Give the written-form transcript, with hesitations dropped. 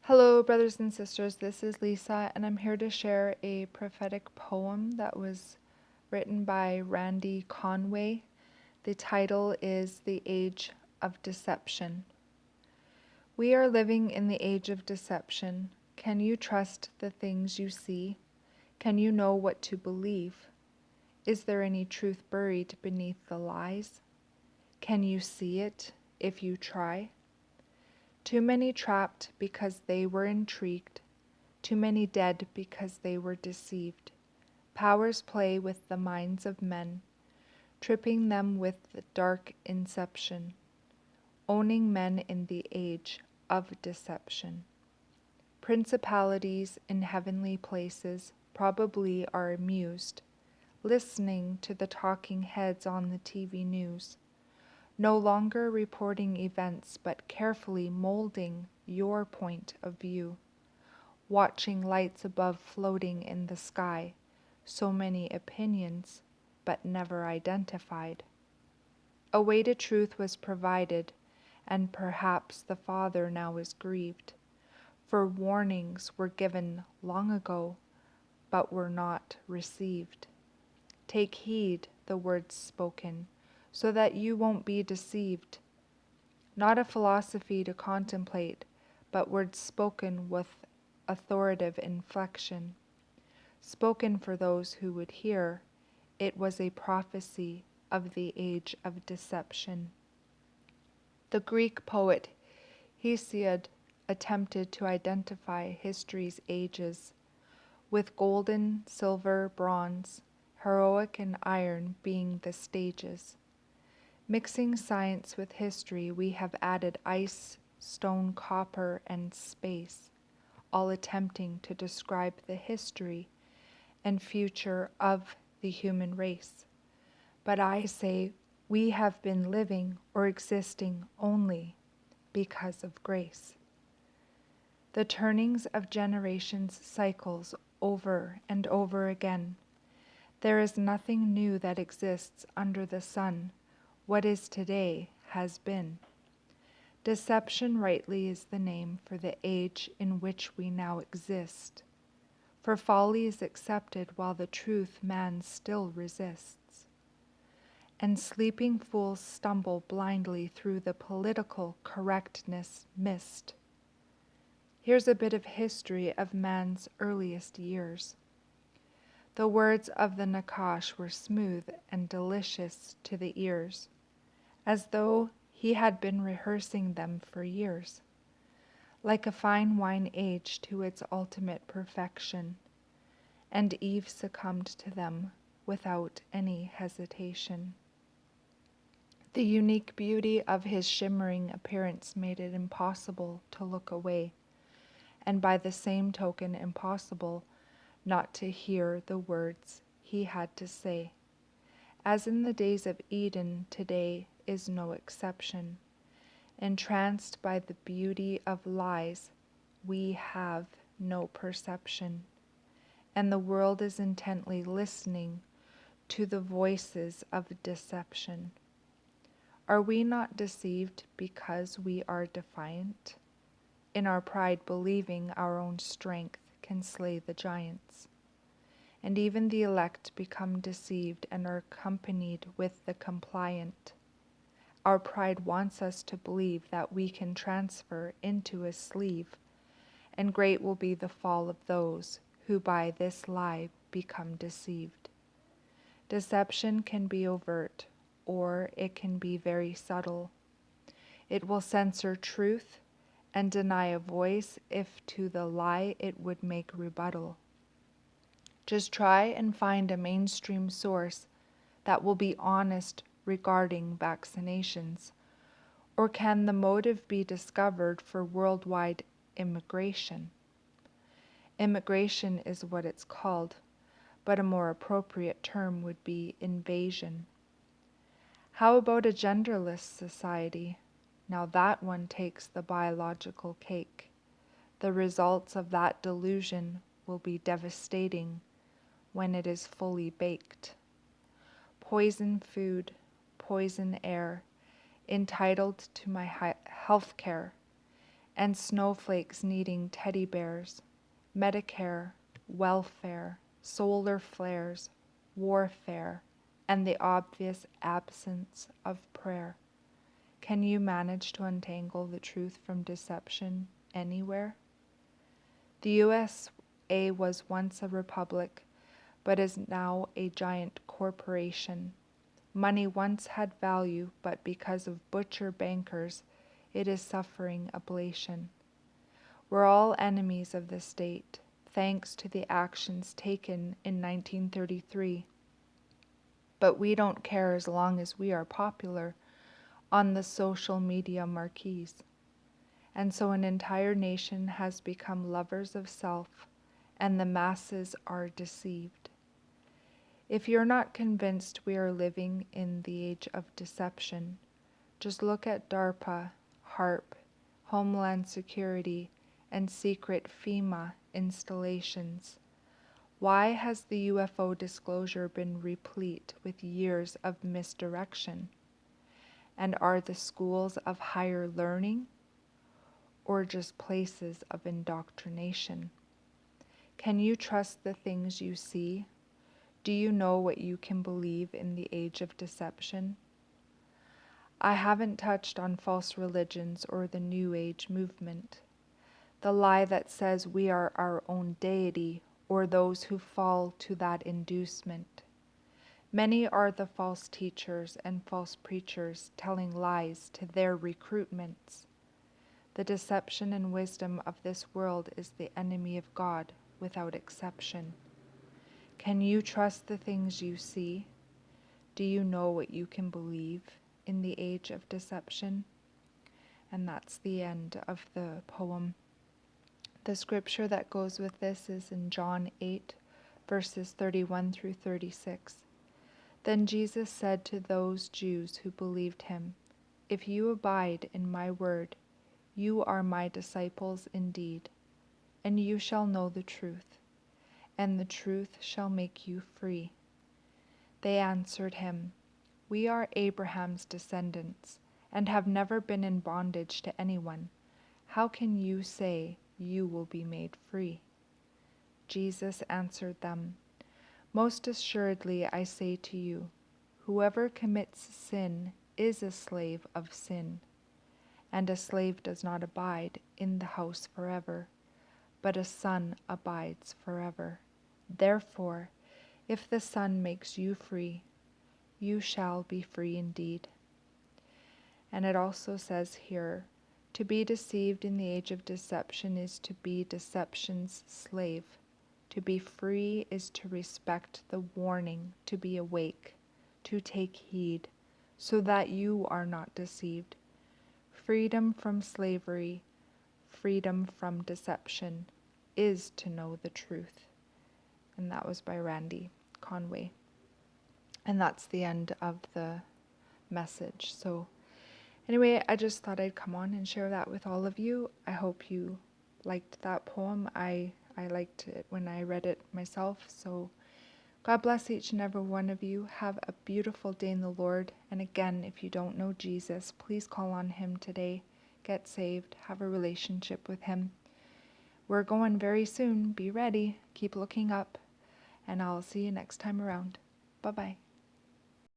Hello, brothers and sisters. This is Lisa, and I'm here to share a prophetic poem that was written by Randy Conway. The title is The Age of Deception. We are living in the age of deception. Can you trust the things you see? Can you know what to believe? Is there any truth buried beneath the lies? Can you see it if you try? Too many trapped because they were intrigued, too many dead because they were deceived. Powers play with the minds of men, tripping them with the dark inception, owning men in the age of deception. Principalities in heavenly places probably are amused, listening to the talking heads on the TV news, no longer reporting events but carefully molding your point of view, watching lights above floating in the sky, so many opinions but never identified. A way to truth was provided, and perhaps the Father now is grieved, for warnings were given long ago but were not received. Take heed the words spoken, so that you won't be deceived. Not a philosophy to contemplate, but words spoken with authoritative inflection. Spoken for those who would hear, it was a prophecy of the age of deception. The Greek poet Hesiod attempted to identify history's ages, with golden, silver, bronze, heroic and iron being the stages. Mixing science with history, we have added ice, stone, copper, and space, all attempting to describe the history and future of the human race. But I say we have been living or existing only because of grace. The turnings of generations cycles over and over again. There is nothing new that exists under the sun. What is today has been. Deception rightly is the name for the age in which we now exist. For folly is accepted while the truth man still resists. And sleeping fools stumble blindly through the political correctness mist. Here's a bit of history of man's earliest years. The words of the Nakash were smooth and delicious to the ears, as though he had been rehearsing them for years, like a fine wine aged to its ultimate perfection, and Eve succumbed to them without any hesitation. The unique beauty of his shimmering appearance made it impossible to look away, and by the same token impossible not to hear the words he had to say. As in the days of Eden, today is no exception. Entranced by the beauty of lies, we have no perception, and the world is intently listening to the voices of deception. Are we not deceived because we are defiant? In our pride, believing our own strength can slay the giants. And even the elect become deceived and are accompanied with the compliant. Our pride wants us to believe that we can transfer into a sleeve, and great will be the fall of those who by this lie become deceived. Deception can be overt, or it can be very subtle. It will censor truth and deny a voice if to the lie it would make rebuttal. Just try and find a mainstream source that will be honest regarding vaccinations. Or can the motive be discovered for worldwide immigration? Immigration is what it's called, but a more appropriate term would be invasion. How about a genderless society? Now that one takes the biological cake. The results of that delusion will be devastating when it is fully baked. Poison food, poison air, entitled to my health care, and snowflakes needing teddy bears, Medicare, welfare, solar flares, warfare, and the obvious absence of prayer. Can you manage to untangle the truth from deception anywhere? The USA was once a republic, but is now a giant corporation. Money once had value, but because of butcher bankers, it is suffering ablation. We're all enemies of the state, thanks to the actions taken in 1933. But we don't care as long as we are popular on the social media marquees. And so an entire nation has become lovers of self, and the masses are deceived. If you're not convinced we are living in the age of deception, just look at DARPA, HARP, Homeland Security, and secret FEMA installations. Why has the UFO disclosure been replete with years of misdirection? And are the schools of higher learning, or just places of indoctrination? Can you trust the things you see? Do you know what you can believe in the age of deception? I haven't touched on false religions or the New Age movement, the lie that says we are our own deity, or those who fall to that inducement. Many are the false teachers and false preachers telling lies to their recruitments. The deception and wisdom of this world is the enemy of God without exception. Can you trust the things you see? Do you know what you can believe in the age of deception? And that's the end of the poem. The scripture that goes with this is in John 8, verses 31 through 36. Then Jesus said to those Jews who believed him, "If you abide in my word, you are my disciples indeed, and you shall know the truth, and the truth shall make you free." They answered him, "We are Abraham's descendants, and have never been in bondage to anyone. How can you say you will be made free?" Jesus answered them, "Most assuredly I say to you, whoever commits sin is a slave of sin. And a slave does not abide in the house forever, but a son abides forever. Therefore, if the Son makes you free, you shall be free indeed." And it also says here, to be deceived in the age of deception is to be deception's slave. To be free is to respect the warning, to be awake, to take heed, so that you are not deceived. Freedom from slavery, freedom from deception, is to know the truth. And that was by Randy Conway. And that's the end of the message. So anyway, I just thought I'd come on and share that with all of you. I hope you liked that poem. I liked it when I read it myself. So God bless each and every one of you. Have a beautiful day in the Lord. And again, if you don't know Jesus, please call on him today. Get saved. Have a relationship with him. We're going very soon. Be ready. Keep looking up. And I'll see you next time around. Bye-bye.